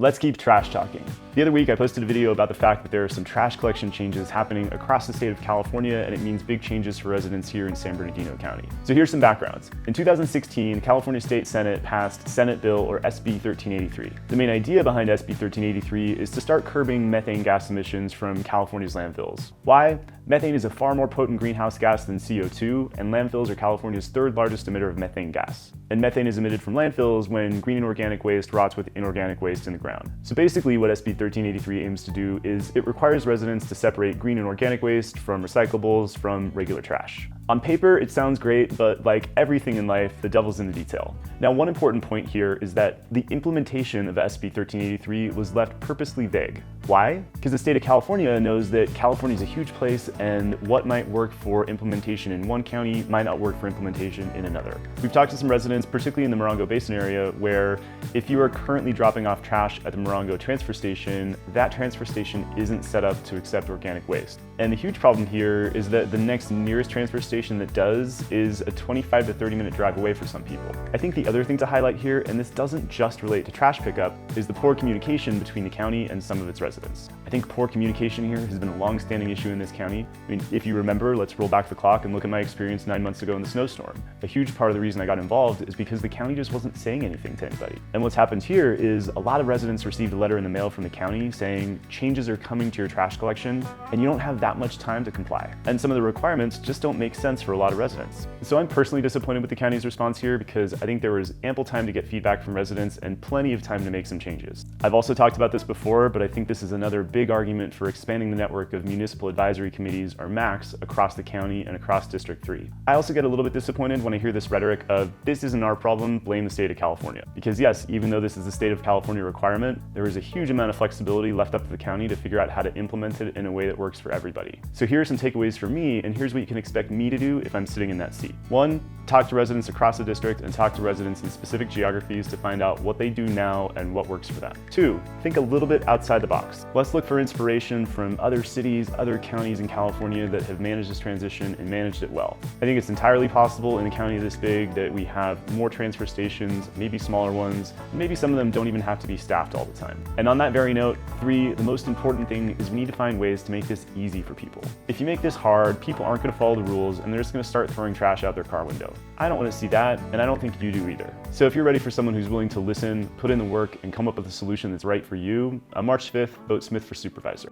Let's keep trash talking. The other week I posted a video about the fact that there are some trash collection changes happening across the state of California, and it means big changes for residents here in San Bernardino County. So here's some backgrounds. In 2016, California State Senate passed Senate Bill, or SB 1383. The main idea behind SB 1383 is to start curbing methane gas emissions from California's landfills. Why? Methane is a far more potent greenhouse gas than CO2, and landfills are California's third largest emitter of methane gas. And methane is emitted from landfills when green and organic waste rots with inorganic waste in the ground. So basically what SB 1383 aims to do is it requires residents to separate green and organic waste from recyclables from regular trash. On paper, it sounds great, but like everything in life, the devil's in the detail. Now, one important point here is that the implementation of SB 1383 was left purposely vague. Why? Because the state of California knows that California is a huge place, and what might work for implementation in one county might not work for implementation in another. We've talked to some residents, particularly in the Morongo Basin area, where if you are currently dropping off trash at the Morongo transfer station, that transfer station isn't set up to accept organic waste. And the huge problem here is that the next nearest transfer station that does is a 25 to 30 minute drive away for some people. I think the other thing to highlight here, and this doesn't just relate to trash pickup, is the poor communication between the county and some of its residents. I think poor communication here has been a long-standing issue in this county. I mean, if you remember, let's roll back the clock and look at my experience 9 months ago in the snowstorm. A huge part of the reason I got involved is because the county just wasn't saying anything to anybody. And what's happened here is a lot of residents received a letter in the mail from the county saying changes are coming to your trash collection, and you don't have that much time to comply. And some of the requirements just don't make sense for a lot of residents. So I'm personally disappointed with the county's response here because I think there was ample time to get feedback from residents and plenty of time to make some changes. I've also talked about this before, but I think this is another big argument for expanding the network of municipal advisory committees, or MACs, across the county and across District 3. I also get a little bit disappointed when I hear this rhetoric of this isn't our problem, blame the state of California. Because yes, even though this is a state of California requirement, there is a huge amount of flexibility left up to the county to figure out how to implement it in a way that works for everybody. So here are some takeaways for me, and here's what you can expect me to do if I'm sitting in that seat. 1, talk to residents across the district and talk to residents in specific geographies to find out what they do now and what works for them. 2, think a little bit outside the box. Let's look for inspiration from other cities, other counties in California that have managed this transition and managed it well. I think it's entirely possible in a county this big that we have more transfer stations, maybe smaller ones, maybe some of them don't even have to be staffed all the time. And on that very note, 3, the most important thing is we need to find ways to make this easy for people. If you make this hard, people aren't going to follow the rules and they're just going to start throwing trash out their car window. I don't want to see that, and I don't think you do either. So if you're ready for someone who's willing to listen, put in the work, and come up with a solution that's right for you, on March 5th, vote Smith for Supervisor.